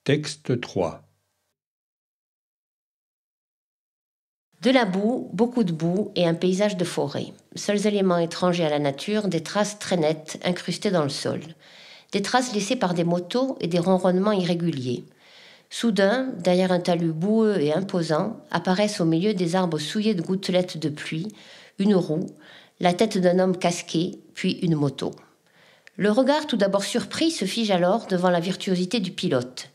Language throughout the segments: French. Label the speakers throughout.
Speaker 1: Texte 3.
Speaker 2: De la boue, beaucoup de boue et un paysage de forêt. Seuls éléments étrangers à la nature, des traces très nettes incrustées dans le sol. Des traces laissées par des motos et des ronronnements irréguliers. Soudain, derrière un talus boueux et imposant, apparaissent au milieu des arbres souillés de gouttelettes de pluie, une roue, la tête d'un homme casqué, puis une moto. Le regard tout d'abord surpris se fige alors devant la virtuosité du pilote.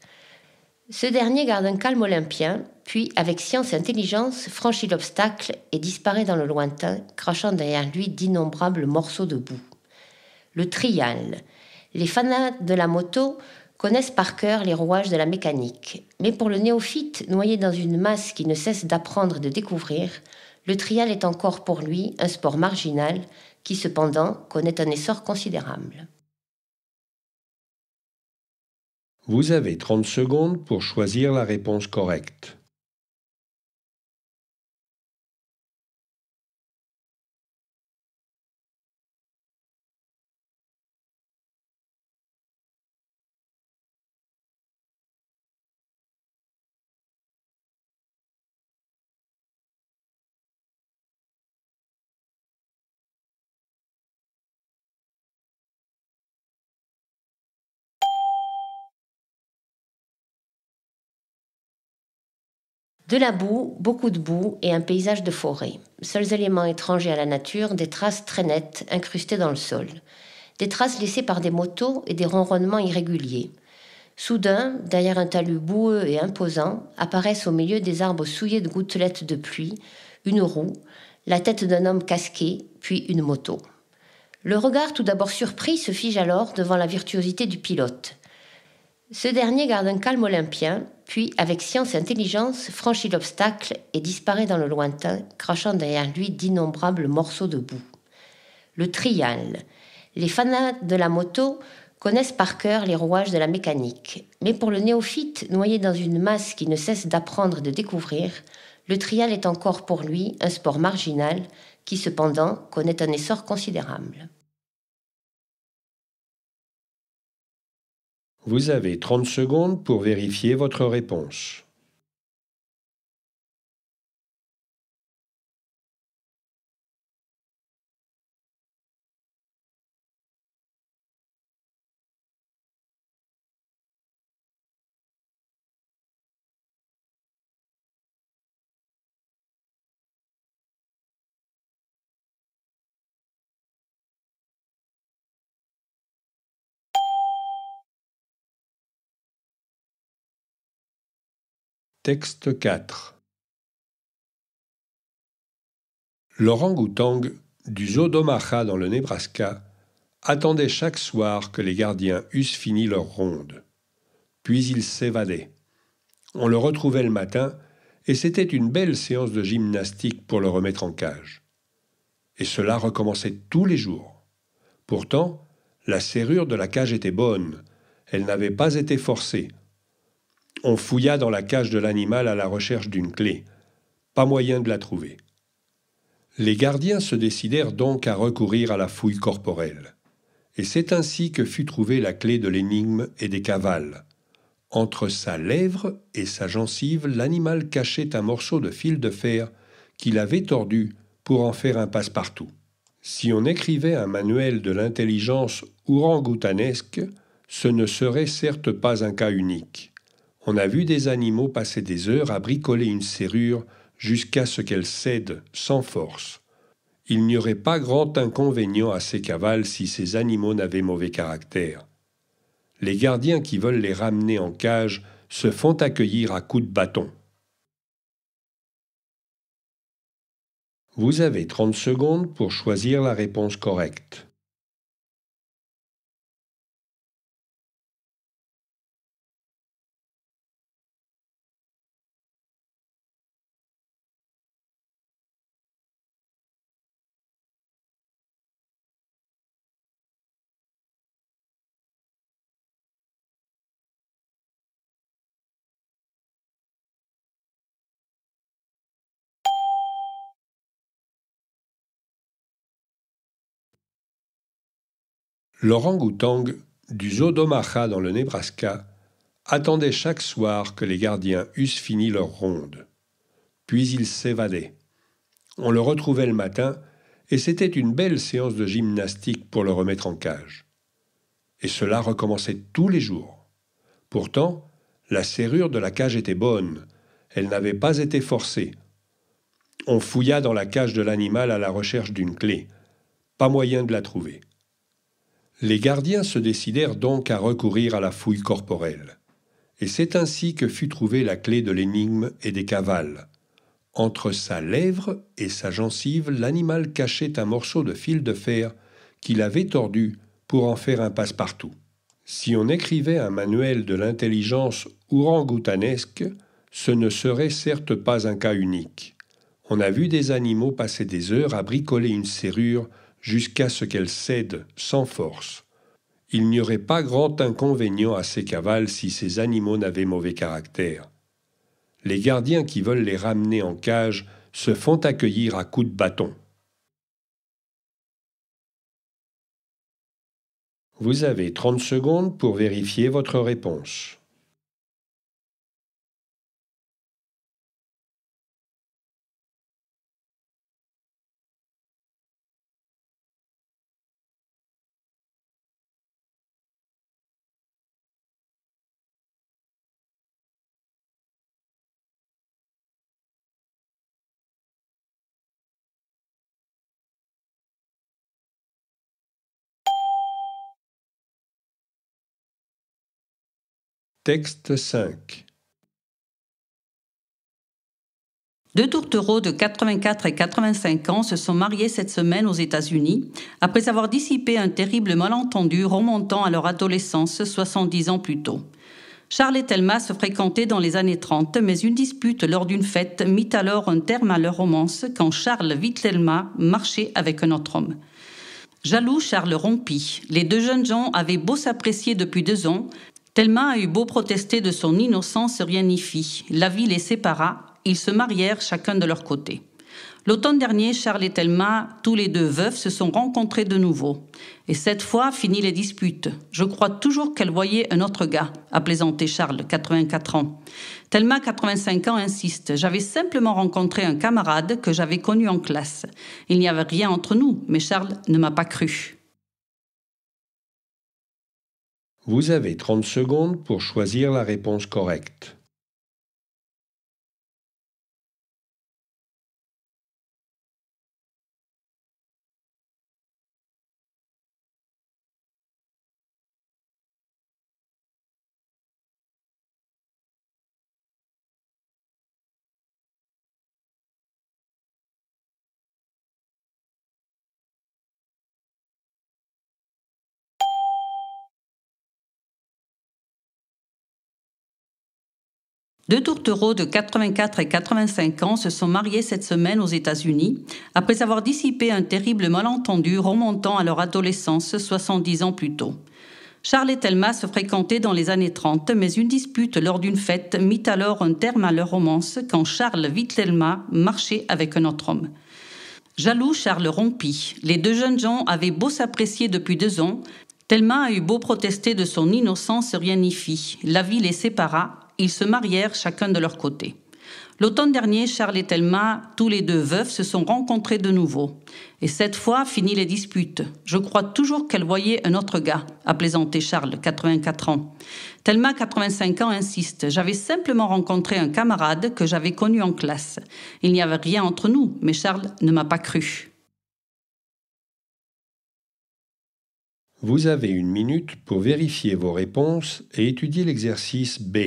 Speaker 2: Ce dernier garde un calme olympien, puis, avec science et intelligence, franchit l'obstacle et disparaît dans le lointain, crachant derrière lui d'innombrables morceaux de boue. Le trial. Les fanats de la moto connaissent par cœur les rouages de la mécanique. Mais pour le néophyte, noyé dans une masse qui ne cesse d'apprendre et de découvrir, le trial est encore pour lui un sport marginal qui, cependant, connaît un essor considérable.
Speaker 1: Vous avez 30 secondes pour choisir la réponse correcte.
Speaker 2: De la boue, beaucoup de boue et un paysage de forêt. Seuls éléments étrangers à la nature, des traces très nettes incrustées dans le sol. Des traces laissées par des motos et des ronronnements irréguliers. Soudain, derrière un talus boueux et imposant, apparaissent au milieu des arbres souillés de gouttelettes de pluie, une roue, la tête d'un homme casqué, puis une moto. Le regard tout d'abord surpris se fige alors devant la virtuosité du pilote. Ce dernier garde un calme olympien, puis, avec science et intelligence, franchit l'obstacle et disparaît dans le lointain, crachant derrière lui d'innombrables morceaux de boue. Le trial. Les fanats de la moto connaissent par cœur les rouages de la mécanique. Mais pour le néophyte, noyé dans une masse qui ne cesse d'apprendre et de découvrir, le trial est encore pour lui un sport marginal qui, cependant, connaît un essor considérable.
Speaker 1: Vous avez 30 secondes pour vérifier votre réponse. Texte 4. L'orang-outang du zoo d'Omaha dans le Nebraska attendait chaque soir que les gardiens eussent fini leur ronde. Puis il s'évadait. On le retrouvait le matin et c'était une belle séance de gymnastique pour le remettre en cage. Et cela recommençait tous les jours. Pourtant, la serrure de la cage était bonne, elle n'avait pas été forcée. On fouilla dans la cage de l'animal à la recherche d'une clé. Pas moyen de la trouver. Les gardiens se décidèrent donc à recourir à la fouille corporelle. Et c'est ainsi que fut trouvée la clé de l'énigme et des cavales. Entre sa lèvre et sa gencive, l'animal cachait un morceau de fil de fer qu'il avait tordu pour en faire un passe-partout. Si on écrivait un manuel de l'intelligence orang-outanesque, ce ne serait certes pas un cas unique. On a vu des animaux passer des heures à bricoler une serrure jusqu'à ce qu'elle cède sans force. Il n'y aurait pas grand inconvénient à ces cavales si ces animaux n'avaient mauvais caractère. Les gardiens qui veulent les ramener en cage se font accueillir à coups de bâton. Vous avez 30 secondes pour choisir la réponse correcte. L'orang-outang du zoo d'Omaha dans le Nebraska attendait chaque soir que les gardiens eussent fini leur ronde. Puis il s'évadait. On le retrouvait le matin, et c'était une belle séance de gymnastique pour le remettre en cage. Et cela recommençait tous les jours. Pourtant, la serrure de la cage était bonne, elle n'avait pas été forcée. On fouilla dans la cage de l'animal à la recherche d'une clé. Pas moyen de la trouver. Les gardiens se décidèrent donc à recourir à la fouille corporelle. Et c'est ainsi que fut trouvée la clé de l'énigme et des cavales. Entre sa lèvre et sa gencive, l'animal cachait un morceau de fil de fer qu'il avait tordu pour en faire un passe-partout. Si on écrivait un manuel de l'intelligence orang-outanesque, ce ne serait certes pas un cas unique. On a vu des animaux passer des heures à bricoler une serrure jusqu'à ce qu'elle cède sans force. Il n'y aurait pas grand inconvénient à ces cavales si ces animaux n'avaient mauvais caractère. Les gardiens qui veulent les ramener en cage se font accueillir à coups de bâton. Vous avez 30 secondes pour vérifier votre réponse. Texte 5.
Speaker 3: Deux tourtereaux de 84 et 85 ans se sont mariés cette semaine aux États-Unis après avoir dissipé un terrible malentendu remontant à leur adolescence 70 ans plus tôt. Charles et Thelma se fréquentaient dans les années 30, mais une dispute lors d'une fête mit alors un terme à leur romance quand Charles vit Thelma marcher avec un autre homme. Jaloux, Charles rompit. Les deux jeunes gens avaient beau s'apprécier depuis 2 ans. Thelma a eu beau protester de son innocence, rien n'y fit. La vie les sépara. Ils se marièrent chacun de leur côté. L'automne dernier, Charles et Thelma, tous les deux veufs, se sont rencontrés de nouveau. Et cette fois, fini les disputes. Je crois toujours qu'elle voyait un autre gars, a plaisanté Charles, 84 ans. Thelma, 85 ans, insiste. J'avais simplement rencontré un camarade que j'avais connu en classe. Il n'y avait rien entre nous, mais Charles ne m'a pas cru.
Speaker 1: Vous avez 30 secondes pour choisir la réponse correcte.
Speaker 3: Deux tourtereaux de 84 et 85 ans se sont mariés cette semaine aux États-Unis après avoir dissipé un terrible malentendu remontant à leur adolescence 70 ans plus tôt. Charles et Thelma se fréquentaient dans les années 30, mais une dispute lors d'une fête mit alors un terme à leur romance quand Charles vit Thelma marcher avec un autre homme. Jaloux, Charles rompit. Les deux jeunes gens avaient beau s'apprécier depuis 2 ans. Thelma a eu beau protester de son innocence, rien n'y fit. La vie les sépara. Ils se marièrent chacun de leur côté. L'automne dernier, Charles et Thelma, tous les deux veufs, se sont rencontrés de nouveau. Et cette fois, fini les disputes. Je crois toujours qu'elle voyait un autre gars, a plaisanté Charles, 84 ans. Thelma, 85 ans, insiste. J'avais simplement rencontré un camarade que j'avais connu en classe. Il n'y avait rien entre nous, mais Charles ne m'a pas cru.
Speaker 1: Vous avez 1 minute pour vérifier vos réponses et étudier l'exercice B.